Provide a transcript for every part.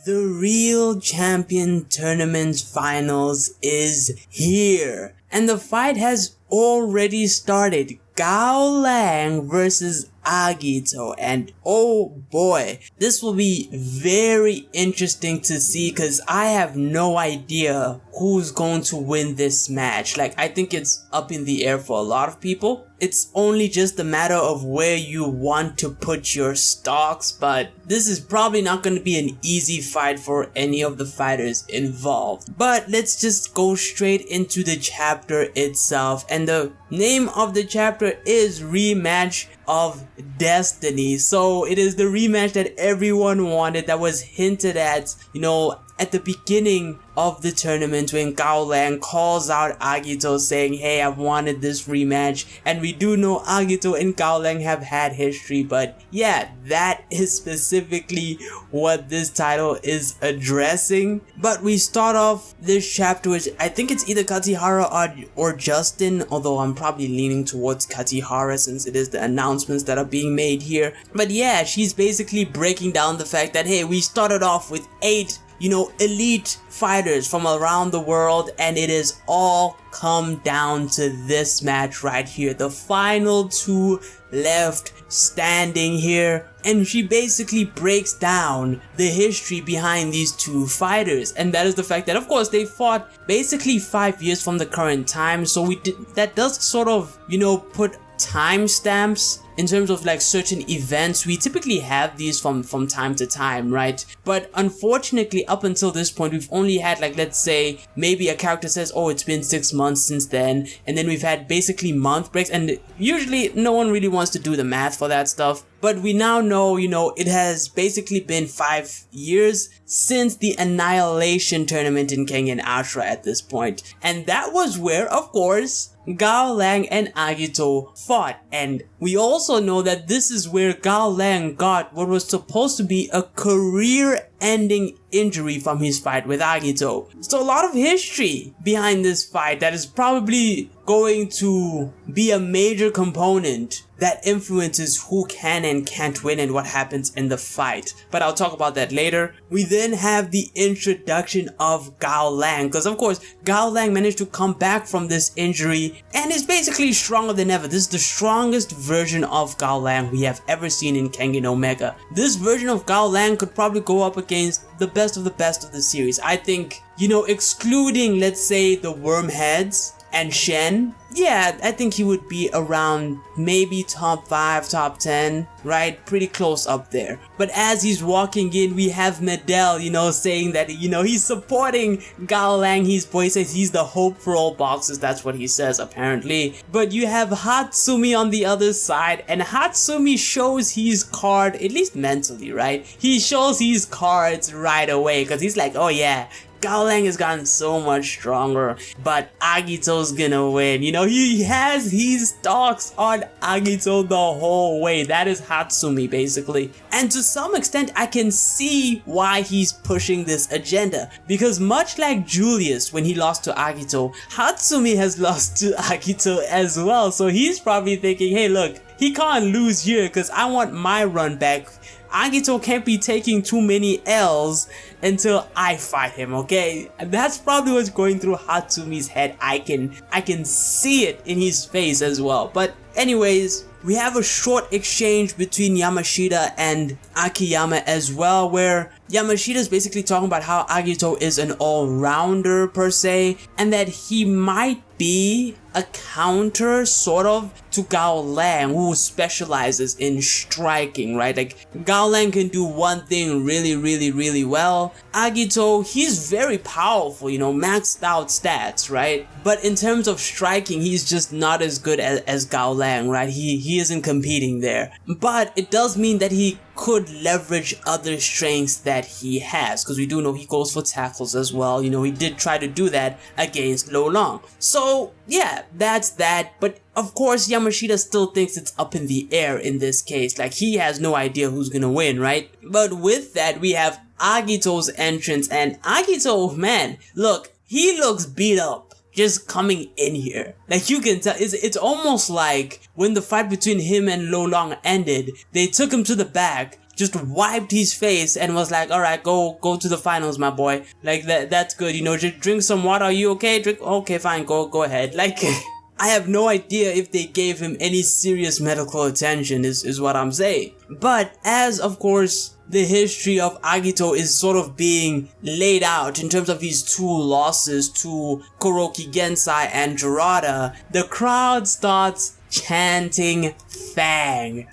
The Real Champion Tournament Finals is here, and the fight has already started. Gaolang versus Agito, and oh boy, this will be very interesting to see because I have no idea who's going to win this match. Like, I think it's up in the air for a lot of people. It's only just a matter of where you want to put your stocks, but this is probably not going to be an easy fight for any of the fighters involved. But let's just go straight into the chapter itself, and the name of the chapter is Rematch of Destiny. So it is the rematch that everyone wanted, that was hinted at, at the beginning of the tournament when Gaolang calls out Agito saying, hey, I've wanted this rematch. And we do know Agito and Gaolang have had history, but yeah, that is specifically what this title is addressing. But we start off this chapter with, I think it's either Katihara or Justin, although I'm probably leaning towards Katihara since it is the announcements that are being made here. But yeah, she's basically breaking down the fact that, hey, we started off with 8 elite fighters from around the world, and it has all come down to this match right here. The final 2 left standing here, and she basically breaks down the history behind these 2 fighters, and that is the fact that, of course, they fought basically 5 years from the current time, so that does sort of, put timestamps in terms of like certain events. We typically have these from time to time, right? But unfortunately, up until this point, we've only had, like, let's say maybe a character says, oh, it's been 6 months since then, and then we've had basically month breaks, and usually no one really wants to do the math for that stuff. But we now know, it has basically been 5 years since the Annihilation tournament in Kengan Ashura at this point. And that was where, of course, Gaolang and Agito fought. And we also know that this is where Gaolang got what was supposed to be a career-ending injury from his fight with Agito. So a lot of history behind this fight that is probably going to be a major component that influences who can and can't win and what happens in the fight. But I'll talk about that later. We then have the introduction of Gaolang, because of course Gaolang managed to come back from this injury and is basically stronger than ever. This is the strongest version of Gaolang we have ever seen in Kengan Omega. This version of Gaolang could probably go up against the best of the series. I think, excluding, let's say, the Wormheads and Shen, yeah, I think he would be around maybe top 5, top 10, right? Pretty close up there. But as he's walking in, we have Medel, saying that, he's supporting Gaolang. He says he's the hope for all boxers. That's what he says, apparently. But you have Hatsumi on the other side, and Hatsumi shows his card, at least mentally, right? He shows his cards right away, because he's like, oh yeah, Gaolang has gotten so much stronger, but Agito's gonna win. He has his stocks on Agito the whole way. That is Hatsumi, basically. And to some extent, I can see why he's pushing this agenda. Because much like Julius when he lost to Agito, Hatsumi has lost to Agito as well. So he's probably thinking, hey, look, he can't lose here because I want my run back. Agito can't be taking too many L's until I fight him, okay? And that's probably what's going through Hatsumi's head. I can see it in his face as well. But anyways, we have a short exchange between Yamashita and Akiyama as well, where Yamashita is basically talking about how Agito is an all-rounder per se, and that he might be a counter sort of to Gaolang, who specializes in striking, right? Like, Gaolang can do one thing really well. Agito, he's very powerful, maxed out stats, right? But in terms of striking, he's just not as good as Gaolang, right? He isn't competing there. But it does mean that he could leverage other strengths that he has, because we do know he goes for tackles as well. He did try to do that against Gaolang. So yeah, that's that. But of course, Yamashita still thinks it's up in the air in this case. Like, he has no idea who's gonna win, right? But with that, we have Agito's entrance, and Agito, man, look, he looks beat up just coming in here. Like, you can tell, it's almost like when the fight between him and Gaolang ended, they took him to the back, just wiped his face and was like, alright, go to the finals, my boy. Like, that's good, you know, just drink some water. Are you okay? Okay, fine, go ahead. Like, I have no idea if they gave him any serious medical attention is what I'm saying. But as, of course, the history of Agito is sort of being laid out in terms of his 2 losses to Kuroki Gensai and Gerada, the crowd starts chanting Fang.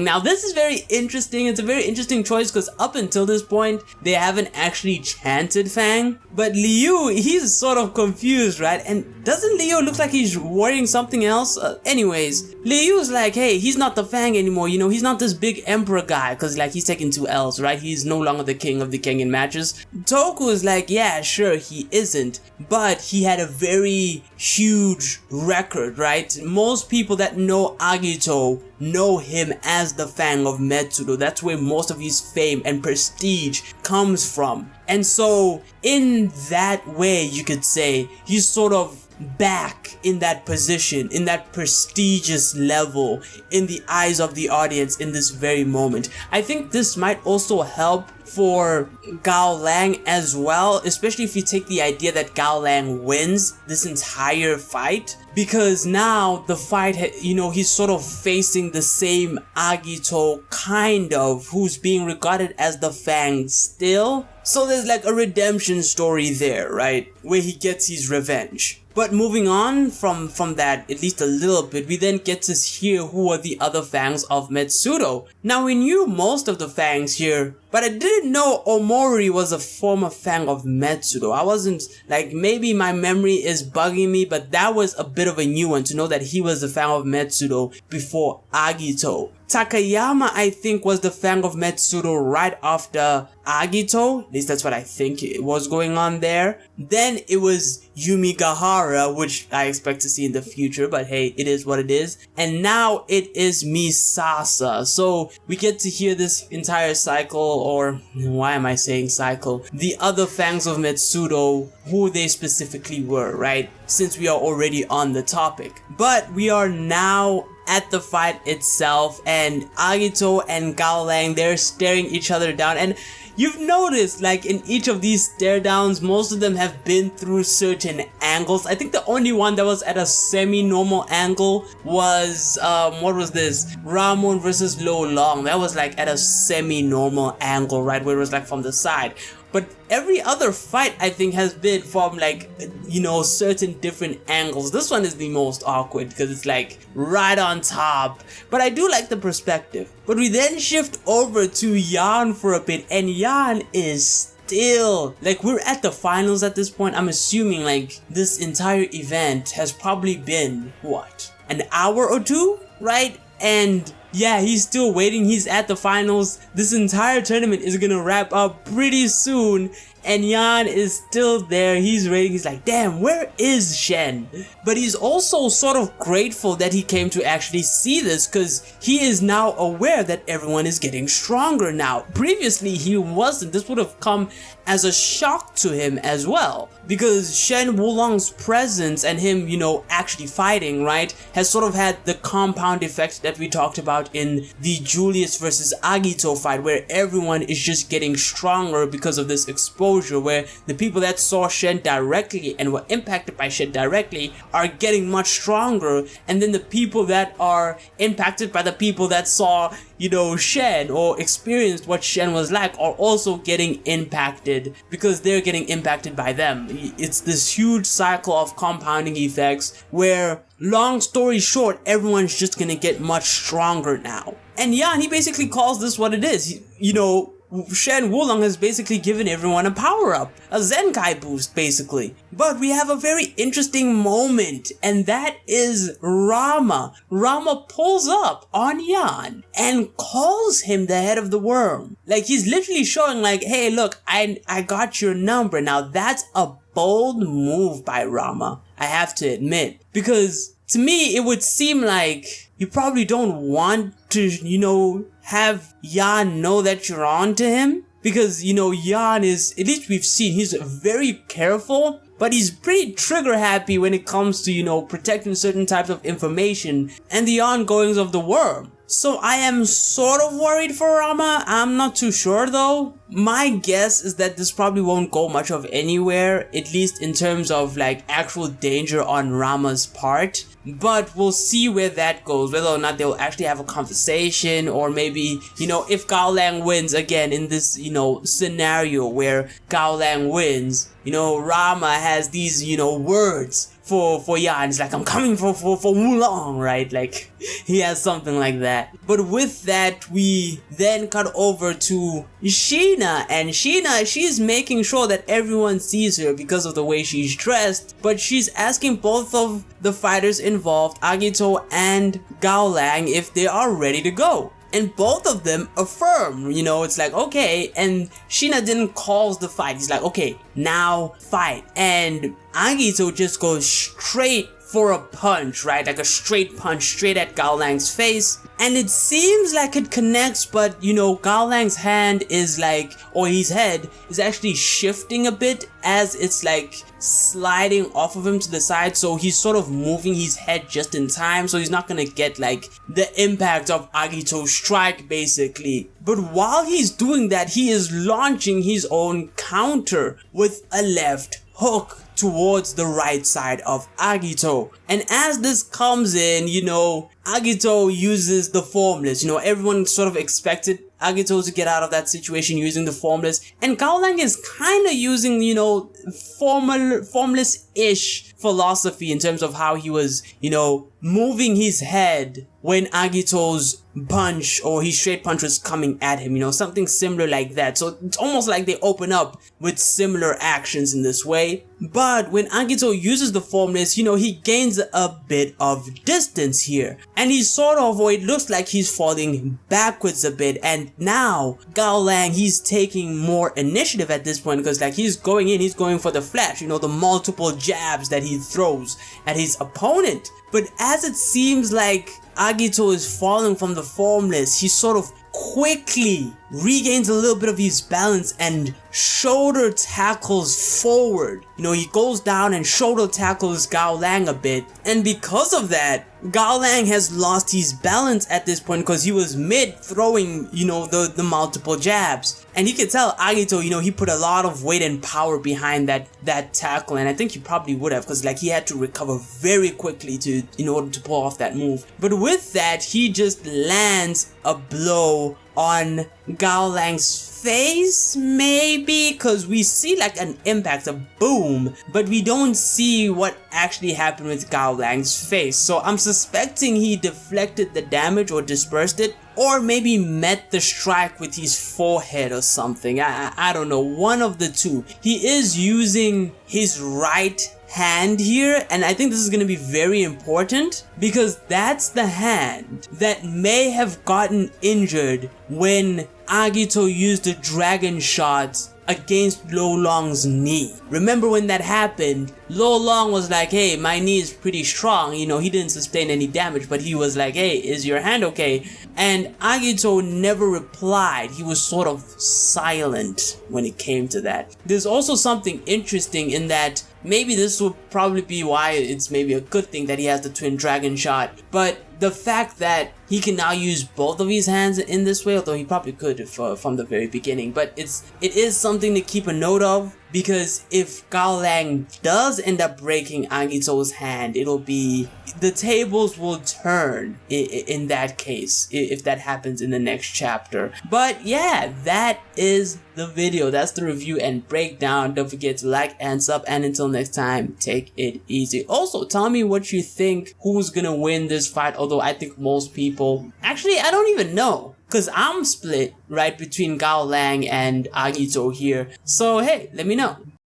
Now this is very interesting. It's a very interesting choice because up until this point they haven't actually chanted Fang, but Liu, he's sort of confused, right? And doesn't Liu look like he's wearing something else? Anyways, Liu's like, hey, he's not the Fang anymore, you know, he's not this big emperor guy, because like he's taking 2 L's, right? He's no longer the king of the Kengan matches. Toku is like, yeah, sure, he isn't, but he had a very huge record, right? Most people that know Agito know him as the Fang of Metsudo. That's where most of his fame and prestige comes from. And so in that way, you could say he's sort of back in that position, in that prestigious level in the eyes of the audience in this very moment. I think this might also help for Gaolang as well, especially if you take the idea that Gaolang wins this entire fight, because now the fight, you know, he's sort of facing the same Agito, kind of, who's being regarded as the Fang still. So there's like a redemption story there, right, where he gets his revenge. But moving on from that at least a little bit, we then get to hear who are the other Fangs of Metsudo. Now we knew most of the Fangs here, but I didn't know Omori was a former Fang of Metsudo. I wasn't, like, maybe my memory is bugging me, but that was a bit of a new one to know that he was the Fang of Metsudo before Agito. Takayama, I think, was the Fang of Metsudo right after Agito. At least that's what I think it was going on there. Then it was Yumigahara, which I expect to see in the future, but hey, it is what it is. And now it is Misasa. So we get to hear this entire cycle, or why am I saying cycle? The other Fangs of Metsudo, who they specifically were, right? Since we are already on the topic. But we are now at the fight itself, and Agito and Gaolang, they're staring each other down, and you've noticed, like, in each of these stare downs, most of them have been through certain angles. I think the only one that was at a semi-normal angle was, what was this? Ramon versus Gaolang. That was like at a semi-normal angle, right, where it was like from the side. But every other fight, I think, has been from, like, you know, certain different angles. This one is the most awkward because it's like right on top. But I do like the perspective. But we then shift over to Yan for a bit, and Yan is still, like, we're at the finals at this point. I'm assuming, like, this entire event has probably been, what, an hour or 2, right? And yeah, he's still waiting. He's at the finals. This entire tournament is gonna wrap up pretty soon, and Yan is still there. He's waiting. He's like, damn, where is Shen? But he's also sort of grateful that he came to actually see this, because he is now aware that everyone is getting stronger now. Previously, he wasn't. This would have come as a shock to him as well, because Shen Wulong's presence and him, you know, actually fighting, right, has sort of had the compound effect that we talked about in the Julius versus Agito fight, where everyone is just getting stronger because of this exposure, where the people that saw Shen directly and were impacted by Shen directly are getting much stronger, and then the people that are impacted by the people that saw, you know, Shen or experienced what Shen was like are also getting impacted because they're getting impacted by them. It's this huge cycle of compounding effects where, long story short, everyone's just gonna get much stronger now. And Yan, he basically calls this what it is. You know, Shen Wulong has basically given everyone a power-up, a Zenkai boost, basically. But we have a very interesting moment, and that is Rama. Rama pulls up on Yan and calls him the head of the worm. Like, he's literally showing, like, hey, look, I got your number. Now, that's a bold move by Rama, I have to admit. Because, to me, it would seem like you probably don't want to, you know, have Yan know that you're on to him, because, you know, Yan is, at least we've seen, he's very careful, but he's pretty trigger happy when it comes to, you know, protecting certain types of information and the ongoings of the worm. So I am sort of worried for Rama. I'm not too sure though. My guess is that this probably won't go much of anywhere, at least in terms of like actual danger on Rama's part. But we'll see where that goes, whether or not they'll actually have a conversation, or maybe, you know, if Gaolang wins again in this, you know, scenario where Gaolang wins, you know, Rama has these, you know, words for Yan. It's like, I'm coming for Wulong, right? Like, he has something like that. But with that, we then cut over to Sheena, and Sheena, she's making sure that everyone sees her because of the way she's dressed, but she's asking both of the fighters involved, Agito and Gaolang, if they are ready to go. And both of them affirm, you know, it's like, okay, and Sheena didn't cause the fight. He's like, okay, now fight. And Agito just goes straight for a punch, right? Like a straight punch straight at Gaolang's face. And it seems like it connects, but you know, Gaolang's hand is like, or his head is actually shifting a bit as it's like sliding off of him to the side. So he's sort of moving his head just in time. So he's not gonna get like the impact of Agito's strike basically. But while he's doing that, he is launching his own counter with a left hook towards the right side of Agito. And as this comes in, you know, Agito uses the formless. You know, everyone sort of expected Agito to get out of that situation using the formless. And Gaolang is kind of using, you know, formless-ish philosophy in terms of how he was, you know, moving his head when Agito's punch or his straight punch was coming at him, you know, something similar like that. So it's almost like they open up with similar actions in this way. But when Agito uses the formless, you know, he gains a bit of distance here. And he's sort of, or it looks like he's falling backwards a bit. And now Gaolang, he's taking more initiative at this point, because like he's going in, he's going for the flash, you know, the multiple jabs that he throws at his opponent. But as it seems like Agito is falling from the formless, he sort of quickly regains a little bit of his balance and shoulder tackles forward. You know, he goes down and shoulder tackles Gaolang a bit. And because of that, Gaolang has lost his balance at this point, because he was mid throwing, you know, the multiple jabs. And you can tell Agito, you know, he put a lot of weight and power behind that tackle. And I think he probably would have, because like he had to recover very quickly in order to pull off that move. But with that, he just lands a blow on Gaolang's face, maybe, because we see like an impact, a boom, but we don't see what actually happened with Gaolang's face. So I'm suspecting he deflected the damage or dispersed it, or maybe met the strike with his forehead or something. I don't know, one of the two. He is using his right hand here, and I think this is going to be very important, because that's the hand that may have gotten injured when Agito used the dragon shot against Lo Long's knee. Remember when that happened, Lo Long was like, hey, my knee is pretty strong, you know, he didn't sustain any damage, but he was like, hey, is your hand okay? And Agito never replied. He was sort of silent when it came to that. There's also something interesting in that maybe this will probably be why it's maybe a good thing that he has the twin dragon shot, but the fact that he can now use both of his hands in this way, although he probably could if, from the very beginning, but it is something to keep a note of, because if Gaolang does end up breaking Agito's hand, it'll be, the tables will turn in that case, if that happens in the next chapter. But yeah, that is the video. That's the review and breakdown. Don't forget to like and sub, and until next time, take it easy. Also, tell me what you think, who's gonna win this fight, although I think most people, actually I don't even know, because I'm split right between Gaolang and Agito here. So hey, let me know.